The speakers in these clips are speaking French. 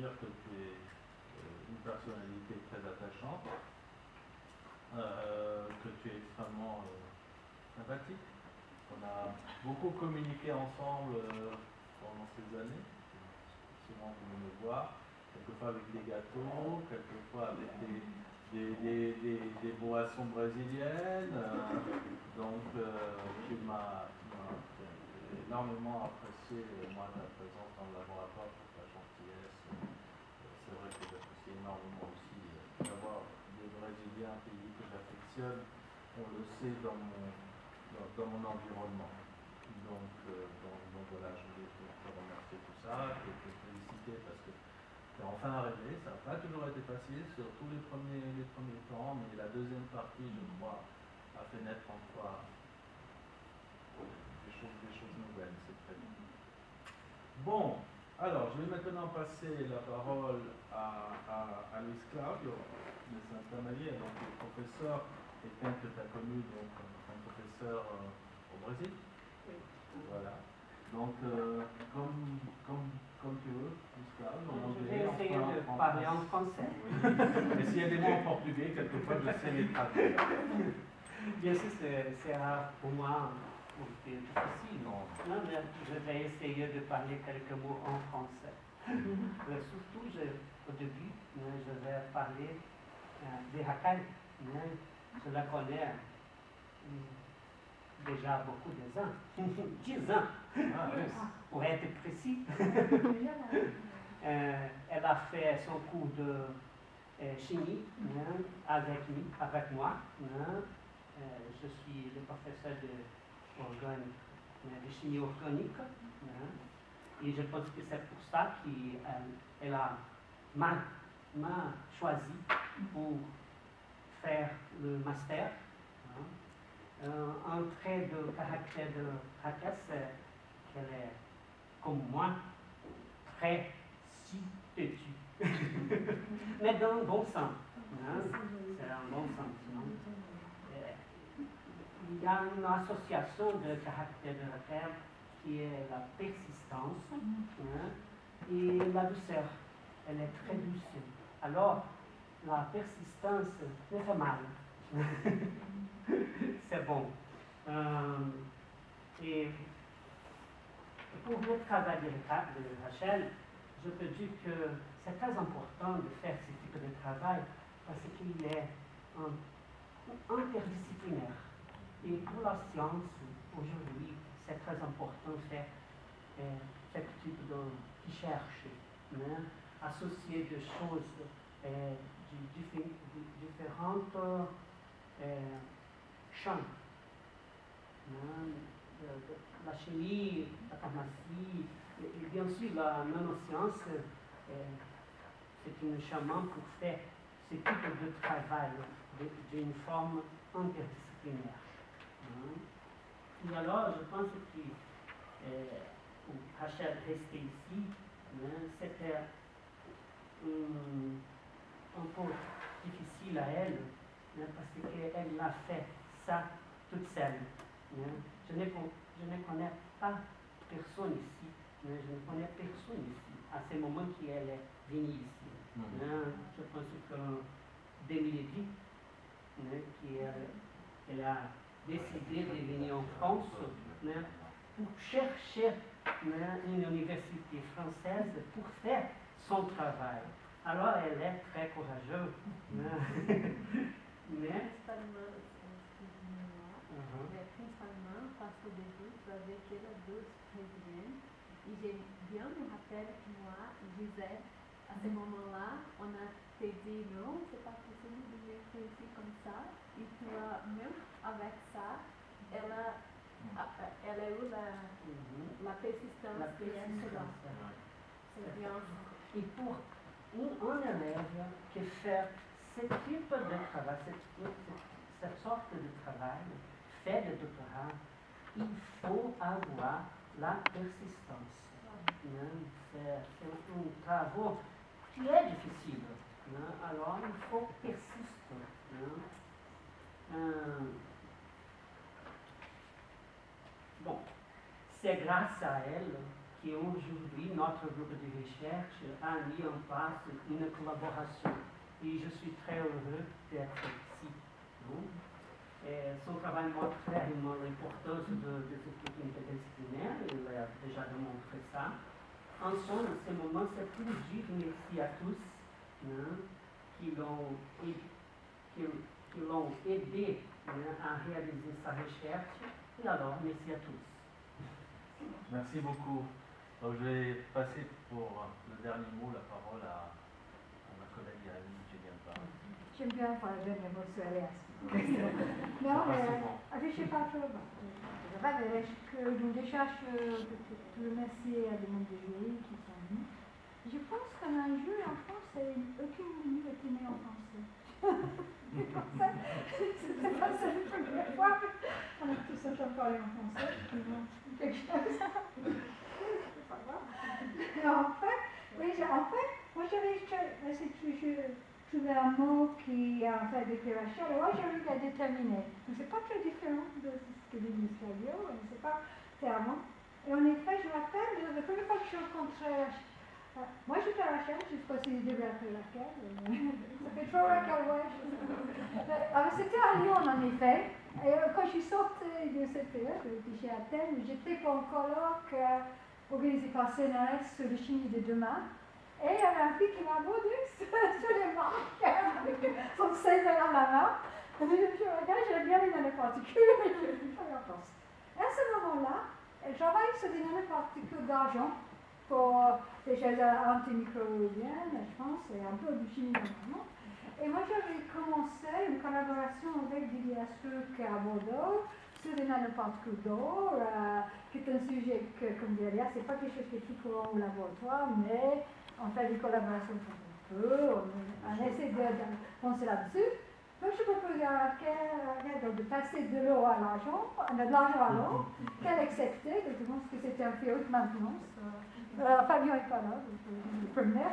dire que tu es une personnalité très attachante, que tu es extrêmement sympathique. On a beaucoup communiqué ensemble pendant ces années. Souvent venu me voir, quelquefois avec des gâteaux, quelquefois avec des boissons brésiliennes. Donc, tu m'as énormément apprécié, moi, ta présence dans le laboratoire, pour ta gentillesse. C'est vrai que j'apprécie énormément aussi d'avoir des Brésiliens, un pays que j'affectionne. On le sait dans mon environnement. Donc voilà, je voulais te remercier pour ça, te féliciter parce que tu es enfin arrivé. Ça n'a pas toujours été facile, sur tous les premiers temps, mais la deuxième partie, je crois, a fait naître en toi des choses nouvelles. C'est très bien. Bon, alors je vais maintenant passer la parole à Luis Claudio de Santa Maria, donc le professeur, quelqu'un que tu as connu donc, comme professeur au Brésil. Oui. Voilà. Donc, comme tu veux, Luis Claudio, en Je anglais, vais essayer de parler en français. Oui. Et s'il y a des mots en portugais, quelquefois je sais les traduire. Bien sûr, c'est pour moi un peu difficile. Non, mais je vais essayer de parler quelques mots en français. Surtout, au début, je vais parler de Raquel. Je la connais déjà beaucoup ans. 10 ans, pour être précis. Elle a fait son cours de chimie avec moi. Je suis le professeur de chimie organique. Et je pense que c'est pour ça qu'elle m'a choisi pour faire le master. Un trait de caractère de Raquel, c'est qu'elle est, comme moi, très si têtue. Mais dans un bon sens. C'est un bon sens. Il y a une association de caractère de Raquel qui est la persistance et la douceur. Elle est très douce. Alors, la persistance me fait mal. C'est bon. Et pour le travail de Rachel, je peux dire que c'est très important de faire ce type de travail parce qu'il est interdisciplinaire. Et pour la science, aujourd'hui, c'est très important de faire ce type de recherche, associer des choses de différentes champs. La chimie, la pharmacie, et bien sûr la nanoscience, c'est une chemin pour faire ce type de travail d'une forme interdisciplinaire. Et alors, je pense que pour Rachel rester ici, c'était un peu difficile à elle, parce qu'elle a fait ça toute seule. Je ne connais pas personne ici, je ne connais personne ici, à ce moment qu'elle est venue ici. Je pense qu'en 2010, qu'elle a décidé de venir en France pour chercher une université française pour faire son travail. Alors elle est très courageuse. Principalement parce qu'au début, tu avais déjà deux présidents. Et j'ai bien me rappelle que moi, je disais, à ce moment-là, on a dit non, c'est pas possible de me faire comme ça. Et toi, même avec ça, elle a eu la persistance de estudar. C'est bien. Et pour un élève qui fait ce type de travail, cette sorte de travail, fait le doctorat, il faut avoir la persistance. C'est un travail qui est difficile. Alors, il faut persister. Bon, c'est grâce à elle Et aujourd'hui, notre groupe de recherche a mis en place une collaboration. Et je suis très heureux d'être ici. Son travail montre clairement l'importance des équipes interdisciplinaires, il a déjà démontré ça. En somme, ce moment, c'est pour dire merci à tous qui l'ont aidé à réaliser sa recherche. Et alors, merci à tous. Merci beaucoup. Donc, je vais passer pour le dernier mot, la parole à ma collègue Irène Tchegampa. J'aime bien faire le dernier mot sur Elias. Non, je pas trop. Déjà, je remercie les membres du jury qui sont venus. Je pense qu'on a un jeu en français, aucune ligne est née en français. C'est pas ça la première fois. On a tous entendu parler en français. Quelque chose. C'est pas grave. Mais en fait, moi j'avais trouvé un mot qui a fait déclaration, et moi j'arrive à déterminer. Mais c'est pas très différent de ce que dit M. Scaglio, c'est pas clairement. Et en effet, je me rappelle, la première fois que je rencontrais moi j'étais à Rachel, je ne sais pas si je devais appeler Rachel, ça fait trop Rachel, ouais. Alors c'était à Lyon en effet, et quand je suis sortie de cette période, chez Athènes, j'étais pour un colloque organisé par CNRS sur le chimie de demain, et il y avait un fille qui m'a abordé sur les marques, avec son CV à la main, et je me suis dit, regarde, j'ai bien les nanoparticules, mais je ne fais pas pense. À ce moment-là, je travaille sur des nanoparticules d'argent, pour des choses antimicrobiennes, je pense, et un peu de chimie normalement. Et moi, j'avais commencé une collaboration avec Didier Astruc à Bordeaux sur les nanoparticules d'or, qui est un sujet que, comme dit Elias, c'est pas quelque chose qui est tout courant au laboratoire, mais on fait des collaborations quand on peut, on essaie de penser là-dessus. Donc, je proposais à Raquel de passer de l'eau à l'argent, de l'argent à l'eau, qu'elle acceptait, donc je pense que c'était un peu haute maintenance. Fabien n'est pas là, donc le premier.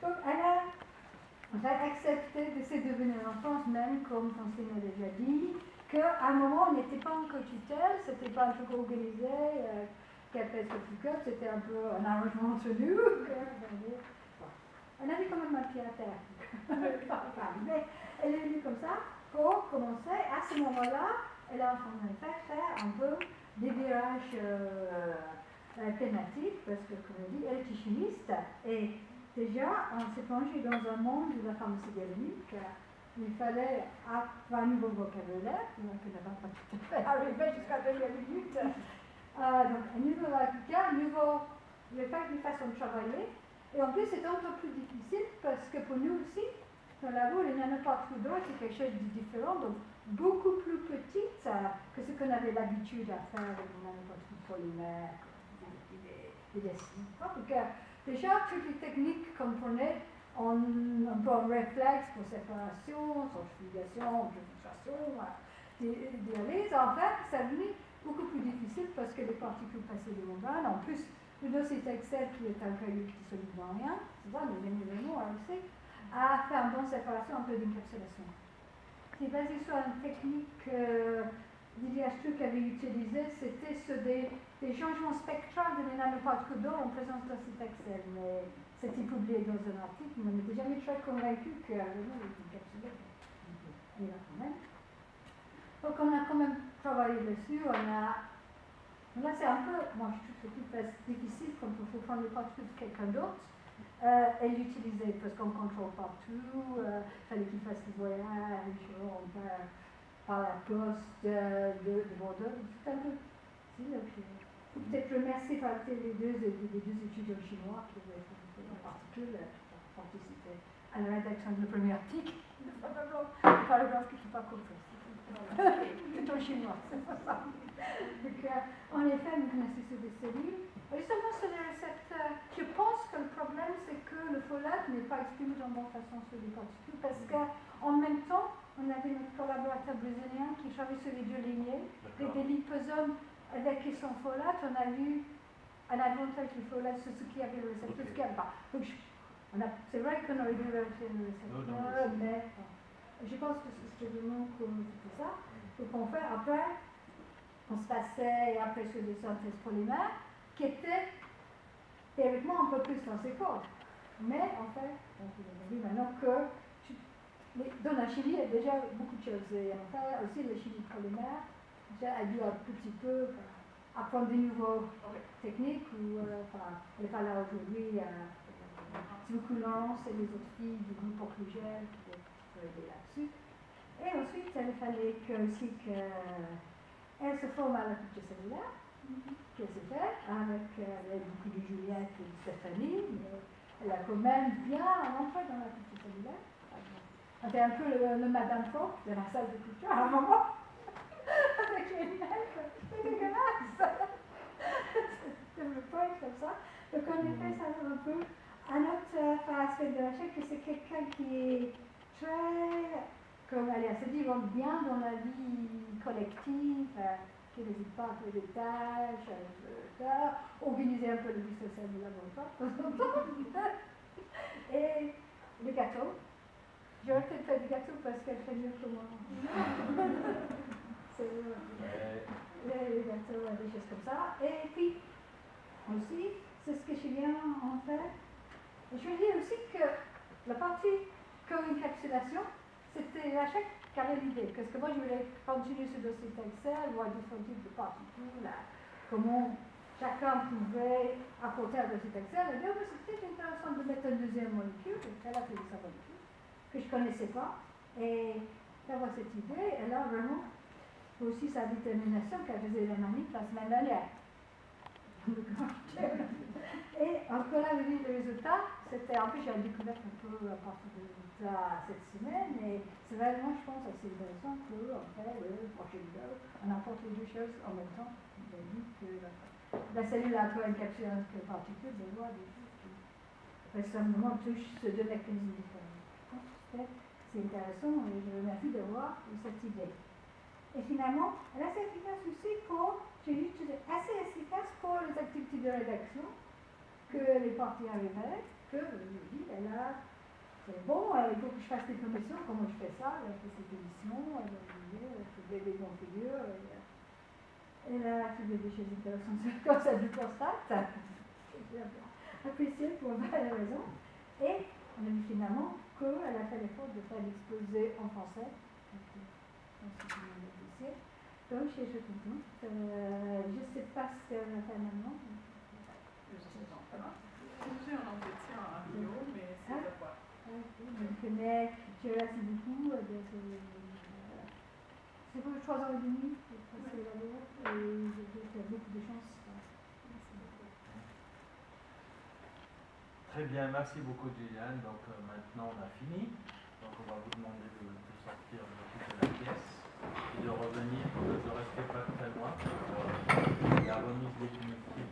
Donc, elle a accepté de se devenir en France, même comme Francine a déjà dit, qu'à un moment, on n'était pas en co-tutelle, c'était pas un truc organisé, qu'elle fait ce truc, c'était un peu un arrangement entre nous. On avait quand même un pied à terre. Mais elle est venue comme ça pour commencer. À ce moment-là, elle a en fait fait un peu des virages thématiques, parce que, comme on dit, elle était chimiste. Et déjà, on s'est plongé dans un monde de la pharmacie biologique. Il fallait avoir un nouveau vocabulaire, donc on n'a pas tout à fait arrivé jusqu'à 2 minutes. Donc, un nouveau vocabulaire, le fait d'une façon de travailler. Et en plus, c'est un peu plus difficile parce que pour nous aussi, dans la labo, les nanoparticules d'or, c'est quelque chose de différent, donc beaucoup plus petite que ce qu'on avait l'habitude à faire avec les nanoparticules polymères, des dessins. Donc, déjà, toutes les techniques qu'on prenait, un peu en réflexe pour séparation, centrifugation, filtration, dialyse, en fait, ça devenait beaucoup plus difficile parce que les particules passaient de membrane. En plus, le dossier Excel qui est un caillou qui ne solide dans rien, c'est ça, mais les éléments aussi, à faire une bonne séparation, un peu d'encapsulation. C'est basé sur une technique que Didier Astruc avait utilisée, c'était sur des changements spectrales de les nanoparticules d'or en présence de cet Excel. Mais c'était publié dans un article, mais on n'était jamais très convaincu que vraiment il était encapsulé. Il y a quand même. Donc on a quand même travaillé dessus, là, c'est un peu, moi je trouve que c'est plus difficile quand il faut prendre les particules de quelqu'un d'autre et l'utiliser parce qu'on contrôle partout, il fallait qu'il fasse des voyages, par la poste de Bordeaux, c'est un peu difficile. Peut-être remercier les deux étudiants chinois qui avaient fait les particules pour participer à la rédaction du premier article. Le paragraphe que je n'ai pas compris. C'est en chinois, c'est pas ça. Donc, en effet, nous connaissons sur des cellules. Justement, sur les récepteurs, je pense que le problème, c'est que le folate n'est pas exprimé de bonne façon sur les particules, parce qu'en même temps, on avait notre collaborateur brésilien qui travaillait sur les 2 lignées, avec des liposomes avec son folate, on a vu un avantage du folate sur ce qui avait le récepteur, ce qui n'avait pas. Donc, c'est vrai qu'on aurait dû vérifier le récepteur, mais je pense que c'est vraiment comme tout ça. Donc on fait après, qu'on se passait et après sur des synthèses polymères, qui étaient théoriquement un peu plus dans ces codes. Mais en fait, on a vu maintenant que dans la chimie, il y a déjà beaucoup de choses. Et en fait, aussi la chimie polymère, a dû un petit peu apprendre des nouveaux techniques. Elle n'est pas là aujourd'hui. Sylvie Coulance et les autres filles du groupe Occlugel qui ont aidé là-dessus. Et ensuite, il fallait aussi qu'elle se forme à la culture cellulaire, qu'elle s'est faite avec beaucoup de Juliette et de Stéphanie, mais elle a quand même bien rentré dans la culture cellulaire. Elle était un peu le Madame Fox de la salle de culture à un moment, avec les lunettes, c'est dégueulasse. C'était le point comme ça. Donc en effet, ça donne un peu un autre aspect de Rachel, que c'est quelqu'un qui est très, comme elle se dit, bien dans la vie collective, qui n'hésite pas à faire des tâches, organiser un peu le vie sociale du laboratoire, de temps en temps. Et le gâteau. J'aurais peut-être fait du gâteau parce qu'elle fait mieux que moi. C'est les gâteaux, des choses comme ça. Et puis, aussi, c'est ce que Julien en fait. Et je veux dire aussi que la partie co-encapsulation, c'était Rachel qui avait l'idée. Parce que moi, je voulais continuer ce dossier Excel, voir différents types de particules, comment chacun pouvait apporter un dossier Excel. Et bien, c'était intéressant de mettre une deuxième molécule, elle a fait sa molécule, que je ne connaissais pas. Et d'avoir cette idée, elle a vraiment aussi sa détermination qu'elle faisait la manip la semaine dernière. Et encore là, le résultat, c'était un peu, j'ai découvert un peu à partir du résultat cette semaine, et c'est vraiment, je pense, assez intéressant qu'en fait, on apporte les deux choses en même temps. J'ai dit que la cellule a quoi encapsulée avec les particules, de voir des choses qui, récemment, touchent ces deux mécanismes différents. Je pense que c'est intéressant, et je vous remercie d'avoir eu cette idée. Et finalement, elle est assez efficace aussi pour, assez efficace pour les activités de rédaction, que les parties arriveraient, que je dis, c'est bon, il faut que je fasse des commissions, comment je fais ça, elle a fait ses commissions, elle a trouvé des configures, elle a trouvé des choses intéressantes sur le concept du prostate, j'ai apprécié pour varias raisons, et on a vu finalement qu'elle a fait l'effort de faire l'exposé en français. Donc, je suis contente. Je ne sais pas ce qu'elle va faire maintenant. Je sais pas. J'ai un entretien à Rio, mais c'est de quoi. Je connais, je remercie beaucoup. C'est pour 3 ans et demi de passer là-bas et j'ai beaucoup de chance. Merci beaucoup. Très bien, merci beaucoup Gillian. Donc maintenant on a fini. Donc on va vous demander de sortir de la pièce et de revenir, de rester pas très loin pour la remise définitive